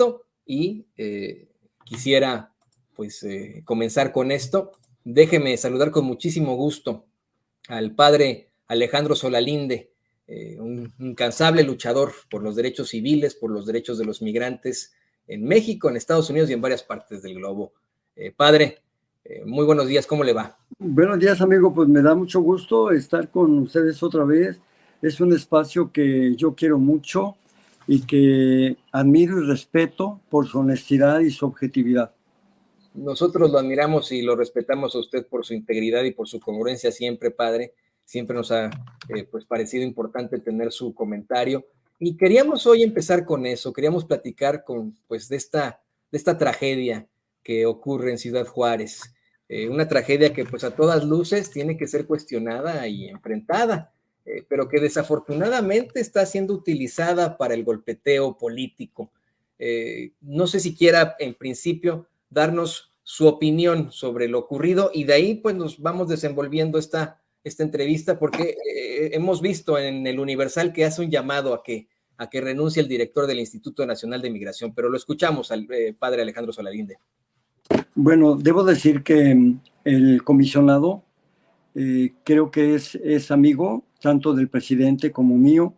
contacto y quisiera pues comenzar con esto. Déjeme saludar con muchísimo gusto al padre Alejandro Solalinde, un incansable luchador por los derechos civiles, por los derechos de los migrantes en México, en Estados Unidos y en varias partes del globo. Padre, muy buenos días, ¿cómo le va? Buenos días, amigo, pues me da mucho gusto estar con ustedes otra vez. Es un espacio que yo quiero mucho y que admiro y respeto por su honestidad y su objetividad. Nosotros lo admiramos y lo respetamos a usted por su integridad y por su congruencia siempre, padre. Siempre nos ha pues parecido importante tener su comentario. Y queríamos hoy empezar con eso, queríamos platicar pues de esta tragedia que ocurre en Ciudad Juárez. Una tragedia que pues a todas luces tiene que ser cuestionada y enfrentada, pero que desafortunadamente está siendo utilizada para el golpeteo político. No sé si quiera en principio darnos su opinión sobre lo ocurrido y de ahí pues nos vamos desenvolviendo esta entrevista porque hemos visto en el Universal que hace un llamado a que renuncie el director del Instituto Nacional de Migración, pero lo escuchamos al padre Alejandro Solalinde. Bueno, debo decir que el comisionado creo que es amigo tanto del presidente como mío.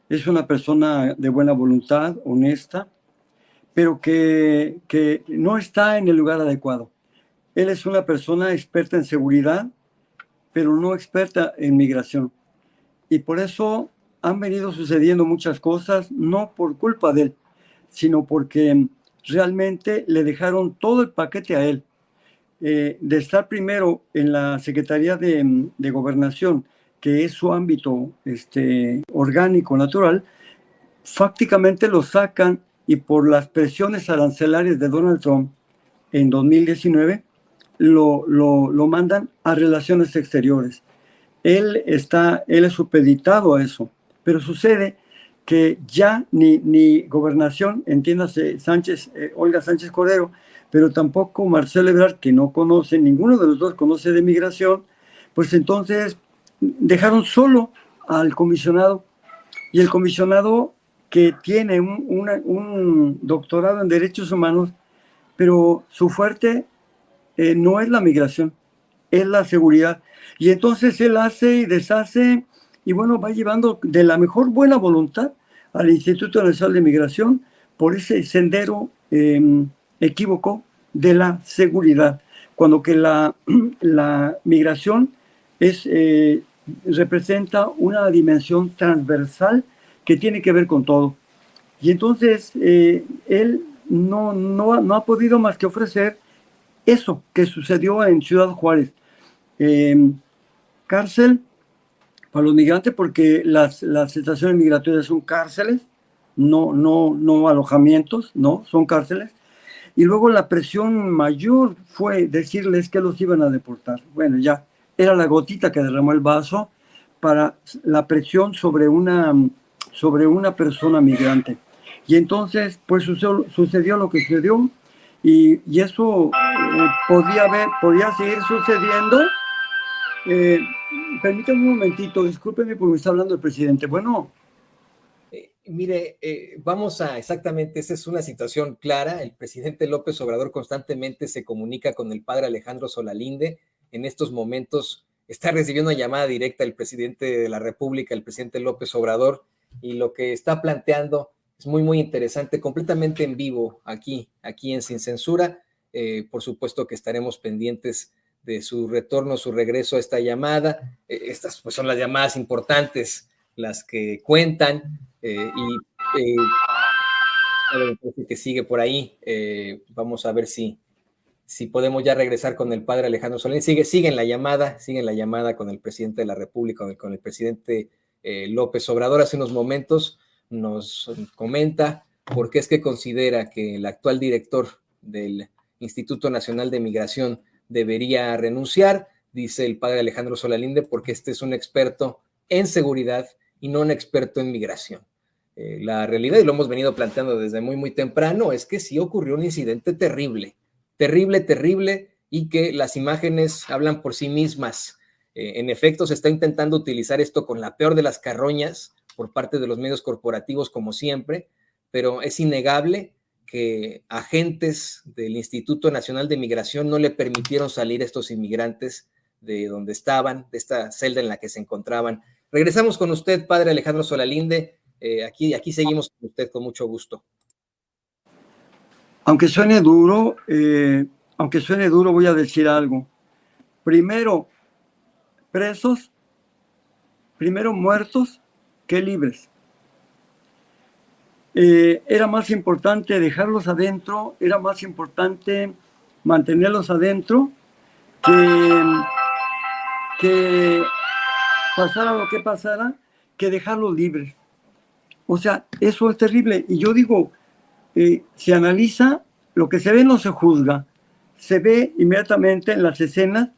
Es una persona de buena voluntad, honesta, pero que no está en el lugar adecuado. Él es una persona experta en seguridad, pero no experta en migración. Y por eso han venido sucediendo muchas cosas, no por culpa de él, sino porque realmente le dejaron todo el paquete a él. De estar primero en la Secretaría de Gobernación, que es su ámbito orgánico, natural, fácticamente lo sacan y por las presiones arancelarias de Donald Trump en 2019 lo mandan a Relaciones Exteriores. Él es supeditado a eso, pero sucede que ya ni Gobernación, entiéndase Olga Sánchez Cordero, pero tampoco Marcelo Ebrard, que no conoce, ninguno de los dos conoce de migración, pues entonces dejaron solo al comisionado, y el comisionado que tiene un doctorado en derechos humanos, pero su fuerte no es la migración, es la seguridad. Y entonces él hace y deshace y bueno, va llevando de la mejor buena voluntad al Instituto Nacional de Migración por ese sendero equívoco de la seguridad, cuando que la migración representa una dimensión transversal que tiene que ver con todo. Y entonces él no ha podido más que ofrecer eso que sucedió en Ciudad Juárez. Cárcel para los migrantes, porque las estaciones migratorias son cárceles, no alojamientos, no, son cárceles. Y luego la presión mayor fue decirles que los iban a deportar. Bueno, ya era la gotita que derramó el vaso para la presión sobre una persona migrante. Y entonces, pues sucedió lo que sucedió, y eso podía seguir sucediendo. Permítame un momentito, discúlpeme porque me está hablando el presidente. Bueno. Mire, vamos a exactamente, esa es una situación clara. El presidente López Obrador constantemente se comunica con el padre Alejandro Solalinde. En estos momentos está recibiendo una llamada directa del presidente de la República, el presidente López Obrador, y lo que está planteando es muy, muy interesante, completamente en vivo aquí en Sin Censura. Por supuesto que estaremos pendientes de su retorno, su regreso a esta llamada. Estas pues son las llamadas importantes, las que cuentan. Que sigue por ahí. Vamos a ver si podemos ya regresar con el padre Alejandro Solín. Sigue en la llamada con el presidente de la República, con el presidente López Obrador. Hace unos momentos nos comenta por qué es que considera que el actual director del Instituto Nacional de Migración debería renunciar. Dice el padre Alejandro Solalinde, porque este es un experto en seguridad y no un experto en migración. La realidad, y lo hemos venido planteando desde muy, muy temprano, es que sí ocurrió un incidente terrible, y que las imágenes hablan por sí mismas. En efecto, se está intentando utilizar esto con la peor de las carroñas por parte de los medios corporativos, como siempre, pero es innegable que agentes del Instituto Nacional de Migración no le permitieron salir a estos inmigrantes de donde estaban, de esta celda en la que se encontraban. Regresamos con usted, padre Alejandro Solalinde. Aquí seguimos con usted con mucho gusto. Aunque suene duro, voy a decir algo. Primero presos, primero muertos que libres. Era más importante dejarlos adentro, era más importante mantenerlos adentro que pasara lo que pasara, que dejarlos libres. O sea, eso es terrible. Y yo digo, se analiza, lo que se ve no se juzga. Se ve inmediatamente en las escenas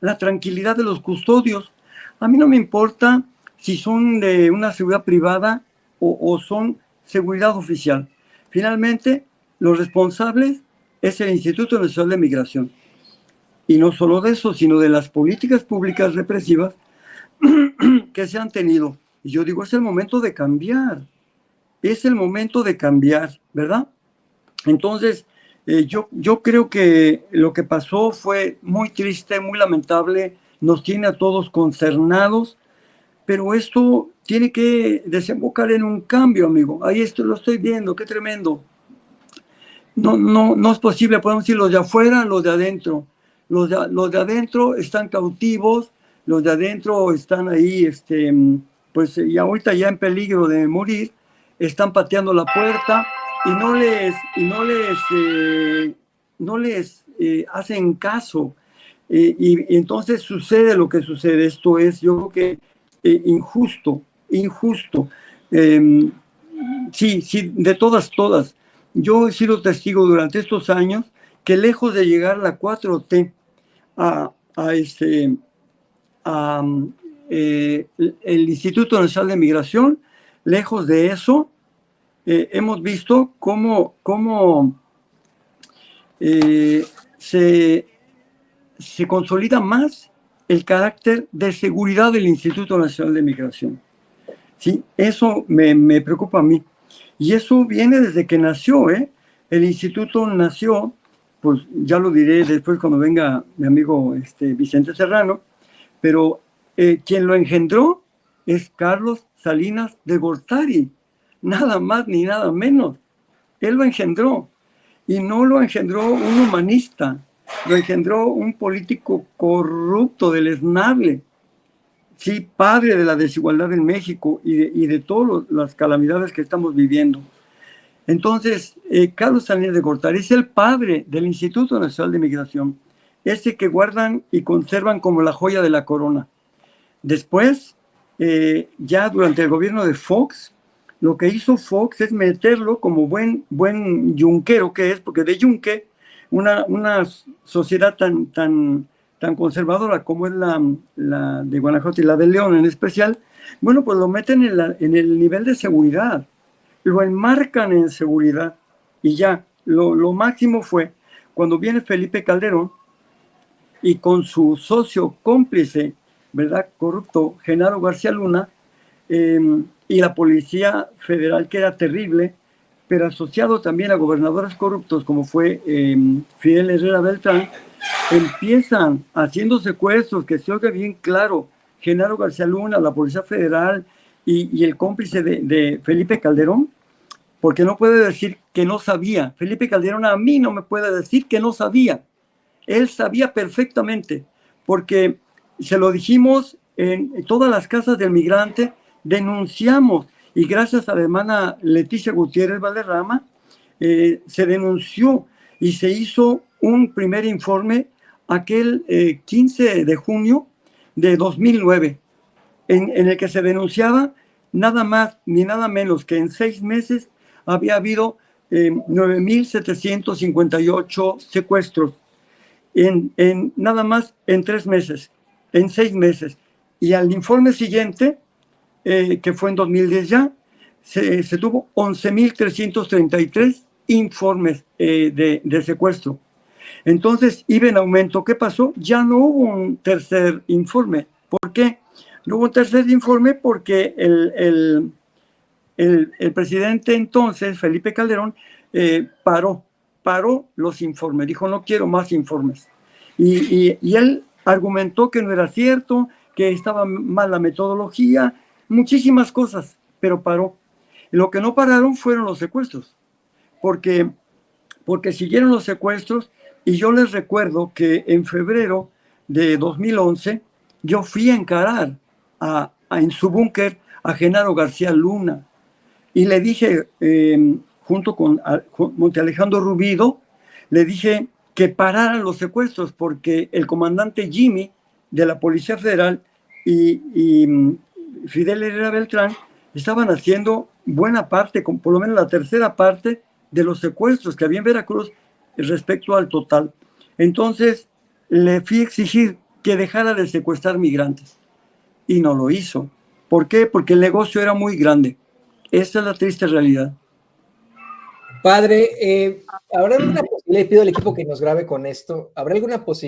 la tranquilidad de los custodios. A mí no me importa si son de una seguridad privada o son seguridad oficial. Finalmente, los responsables es el Instituto Nacional de Migración. Y no solo de eso, sino de las políticas públicas represivas que se han tenido. Y yo digo, es el momento de cambiar. Es el momento de cambiar, ¿verdad? Entonces, yo creo que lo que pasó fue muy triste, muy lamentable, nos tiene a todos consternados, pero esto tiene que desembocar en un cambio, amigo. Ahí esto lo estoy viendo, qué tremendo. No es posible, podemos decir los de afuera, los de adentro. Los de adentro están cautivos, los de adentro están ahí, pues y ahorita ya en peligro de morir, están pateando la puerta y no les hacen caso. Y entonces sucede lo que sucede. Esto es, yo creo que injusto. Sí, de todas. Yo he sido testigo durante estos años que lejos de llegar la 4T el Instituto Nacional de Migración, lejos de eso, hemos visto cómo se consolida más el carácter de seguridad del Instituto Nacional de Migración. ¿Sí? Eso me preocupa a mí. Y eso viene desde que nació, ¿eh? El instituto nació, pues ya lo diré después cuando venga mi amigo Vicente Serrano, pero quien lo engendró es Carlos Salinas de Gortari, nada más ni nada menos. Él lo engendró, y no lo engendró un humanista, lo engendró un político corrupto, deleznable, sí, padre de la desigualdad en México y de todas las calamidades que estamos viviendo. Entonces, Carlos Salinas de Gortari es el padre del Instituto Nacional de Migración, ese que guardan y conservan como la joya de la corona. Después, ya durante el gobierno de Fox, lo que hizo Fox es meterlo como buen yunquero que es, porque de yunque, una sociedad tan conservadora como es la de Guanajuato y la de León en especial, bueno, pues lo meten en el nivel de seguridad, lo enmarcan en seguridad, y ya, lo máximo fue cuando viene Felipe Calderón y con su socio cómplice, ¿verdad?, corrupto, Genaro García Luna, y la Policía Federal, que era terrible, pero asociado también a gobernadores corruptos como fue Fidel Herrera Beltrán, empiezan haciendo secuestros, que se oiga bien claro, Genaro García Luna, la Policía Federal y el cómplice de Felipe Calderón, porque no puede decir que no sabía. Felipe Calderón a mí no me puede decir que no sabía. Él sabía perfectamente, porque se lo dijimos en todas las casas del migrante, denunciamos, y gracias a la hermana Leticia Gutiérrez Valderrama, se denunció y se hizo un primer informe aquel 15 de junio de 2009, en el que se denunciaba nada más ni nada menos que en 6 meses había habido 9,758 secuestros, en nada más en 3 meses, en 6 meses. Y al informe siguiente, que fue en 2010 ya, se tuvo 11,333 informes de secuestro. Entonces iba en aumento. ¿Qué pasó? Ya no hubo un tercer informe. ¿Por qué? No hubo un tercer informe porque el presidente entonces, Felipe Calderón, paró los informes, dijo no quiero más informes. Y él argumentó que no era cierto, que estaba mal la metodología, muchísimas cosas, pero paró. Lo que no pararon fueron los secuestros, porque siguieron los secuestros, y yo les recuerdo que en febrero de 2011 yo fui a encarar en su búnker a Genaro García Luna, y le dije, junto con Monte Alejandro Rubido, le dije que pararan los secuestros, porque el comandante Jimmy de la Policía Federal y Fidel Herrera Beltrán estaban haciendo buena parte, por lo menos la tercera parte de los secuestros que había en Veracruz respecto al total. Entonces le fui a exigir que dejara de secuestrar migrantes y no lo hizo. ¿Por qué? Porque el negocio era muy grande. Esta es la triste realidad. Padre, ¿habrá alguna posibilidad? Le pido al equipo que nos grabe con esto. ¿Habrá alguna posibilidad